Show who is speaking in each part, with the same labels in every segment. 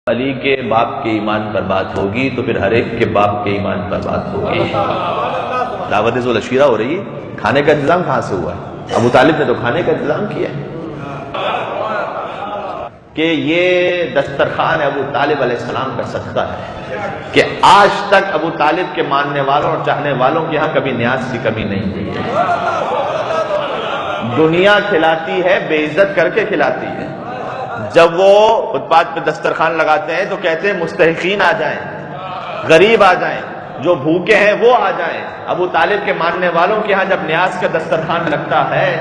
Speaker 1: علی کے باپ کے ایمان پر بات ہوگی تو پھر ہر ایک کے باپ کے ایمان پر بات ہوگی. دعوت ذوالعشیرہ ہو رہی ہے، کھانے کا انتظام کہاں سے ہوا ہے؟ ابو طالب نے تو کھانے کا انتظام کیا ہے کہ یہ دسترخوان ابو طالب علیہ السلام کا صدقہ ہے کہ آج تک ابو طالب کے ماننے والوں اور چاہنے والوں کے یہاں کبھی نیاز کی کمی نہیں ہوئی ہے. دنیا کھلاتی ہے، بے عزت کر کے کھلاتی ہے. جب وہ خطبات پہ دسترخوان لگاتے ہیں تو کہتے ہیں مستحقین آ جائیں، غریب آ جائیں، جو بھوکے ہیں وہ آ جائیں. ابو طالب کے ماننے والوں کے ہاں جب نیاز کا دسترخوان لگتا ہے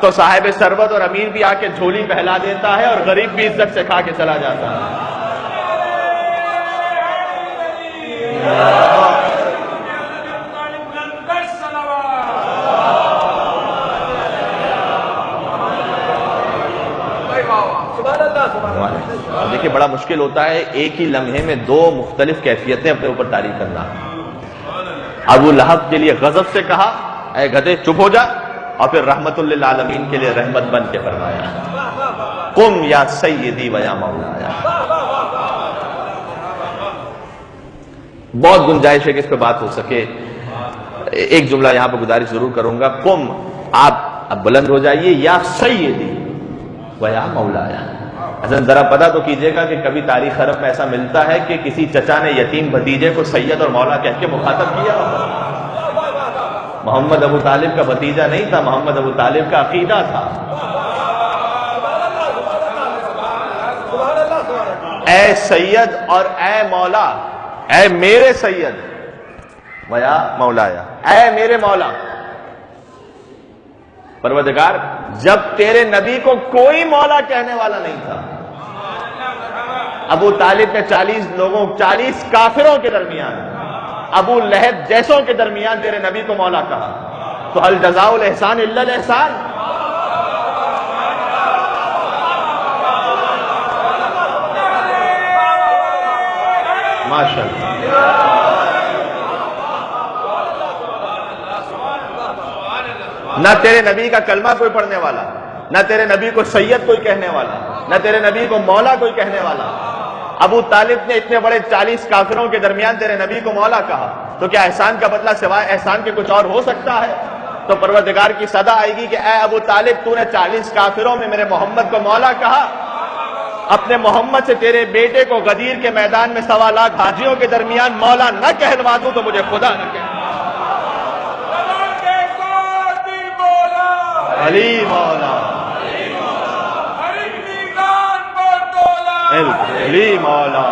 Speaker 1: تو صاحب ثروت اور امیر بھی آ کے جھولی پہلا دیتا ہے اور غریب بھی عزت سے کھا کے چلا جاتا ہے. دیکھیں بڑا مشکل ہوتا ہے ایک ہی لمحے میں دو مختلف کیفیتیں اپنے اوپر طاری کرنا. ابو لہب کے لیے غضب سے کہا اے گدھے چپ ہو جا، اور پھر رحمت للعالمین کے لیے رحمت بن کے فرمایا قم یا سیدی و یا مولایا. بہت گنجائش ہے کہ اس پہ بات ہو سکے. ایک جملہ یہاں پہ گزارش ضرور کروں گا، قم آپ اب بلند ہو جائیے، یا سیدی و یا مولایا. حسن ذرا پتہ تو کیجئے گا کہ کبھی تاریخ عرب میں ایسا ملتا ہے کہ کسی چچا نے یتیم بھتیجے کو سید اور مولا کہہ کے مخاطب کیا. محمد ابو طالب کا بھتیجا نہیں تھا، محمد ابو طالب کا عقیدہ تھا. اے سید اور اے مولا، اے میرے سید ویا مولایا، اے میرے مولا. پروردگار جب تیرے نبی کو کوئی مولا کہنے والا نہیں تھا، ابو طالب نے 40 کافروں کے درمیان، ابو لہب جیسوں کے درمیان تیرے نبی کو مولا کہا، تو هل جزاء الاحسان الا الاحسان. ماشاءاللہ. نہ تیرے نبی کا کلمہ کوئی پڑھنے والا، نہ تیرے نبی کو سید کوئی کہنے والا، نہ تیرے نبی کو مولا کوئی کہنے والا. ابو طالب نے اتنے بڑے 40 کافروں کے درمیان تیرے نبی کو مولا کہا، تو کیا احسان کا بدلہ سوائے احسان کے کچھ اور ہو سکتا ہے؟ تو پروردگار کی صدا آئے گی کہ اے ابو طالب تو نے 40 کافروں میں میرے محمد کو مولا کہا، اپنے محمد سے تیرے بیٹے کو غدیر کے میدان میں 1.25 لاکھ حاجیوں کے درمیان مولا نہ کہلوا دوں تو مجھے خدا نہ کہہ. علی مولا، علی مولا.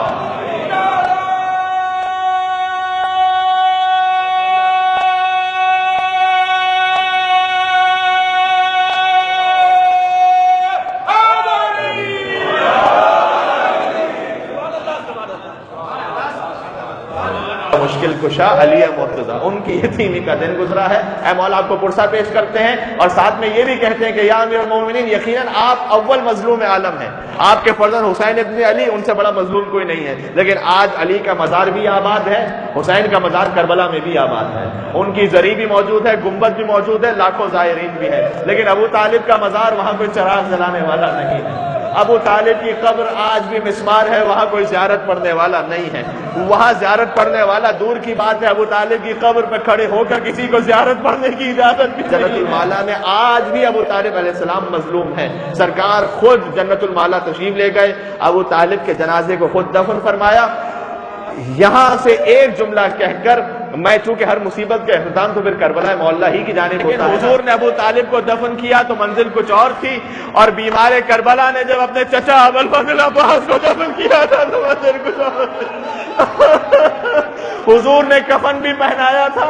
Speaker 1: مشکل کشا علی مرتضیٰ، ان کی یتیمی کا دن گزرا ہے. اے مولا آپ کو پرسہ پیش کرتے ہیں اور ساتھ میں یہ بھی کہتے ہیں کہ یا امیر المومنین یقیناً آپ اول مظلوم عالم ہیں. آپ کے فرزند حسین ابن علی ان سے بڑا مظلوم کوئی نہیں ہے، لیکن آج علی کا مزار بھی آباد ہے، حسین کا مزار کربلا میں بھی آباد ہے. ان کی زری بھی موجود ہے، گنبد بھی موجود ہے، لاکھوں زائرین بھی ہے، لیکن ابو طالب کا مزار وہاں کوئی چراغ جلانے والا نہیں ہے. ابو طالب کی قبر آج بھی مسمار ہے، وہاں کوئی زیارت پڑھنے والا نہیں ہے. وہاں زیارت پڑھنے والا دور کی بات ہے، ابو طالب کی قبر پہ کھڑے ہو کر کسی کو زیارت پڑھنے کی اجازت بھی. جنت المالا میں آج بھی ابو طالب علیہ السلام مظلوم ہے. سرکار خود جنت المالا تشریف لے گئے، ابو طالب کے جنازے کو خود دفن فرمایا. یہاں سے ایک جملہ کہہ کر میں چونکہ ہر مصیبت کا اختتام تو پھر کربلا مولا ہی کی جانب ہوتا ہے. حضور نے ابو طالب کو دفن کیا تو منزل کچھ اور تھی، اور بیمار کربلا نے جب اپنے چچا ابوالفضل عباس کو دفن کیا تھا تو منزل کچھ اور تھی. حضور نے کفن بھی پہنایا تھا،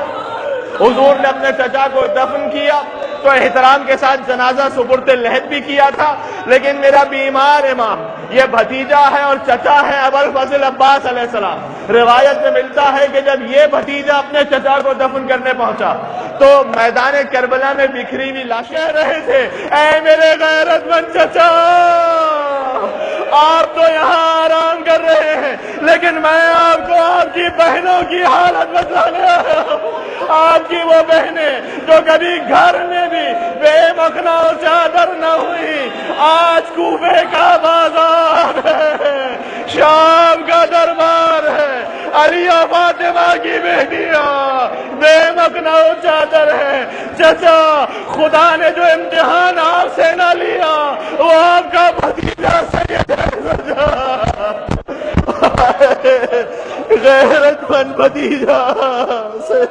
Speaker 1: حضور نے اپنے چچا کو دفن کیا تو احترام کے ساتھ جنازہ سپرد لحد بھی کیا تھا، لیکن میرا بیمار امام یہ بھتیجا ہے اور چچا ہے ابوالفضل عباس علیہ السلام. روایت میں ملتا ہے کہ جب یہ بھتیجا اپنے چچا کو دفن کرنے پہنچا تو میدان کربلا میں بکھری ہوئی لاشیں رہے تھے اے میرے غیرت مند چچا، آپ تو یہاں آرام کر رہے ہیں لیکن میں آپ کو آپ کی بہنوں کی حالت بتانے آیا ہوں. آپ کی وہ بہنیں جو کبھی گھر میں بھی بے مخنا چادر نہ ہوئی، آج کوفے کا بازار ہے علی و فاطمہ کی بیٹیاں بے مکنا چادر ہے. چچا خدا نے جو امتحان آپ سے نہ لیا وہ آپ کا بھتیجا سید غیرت مند بھتیجا سے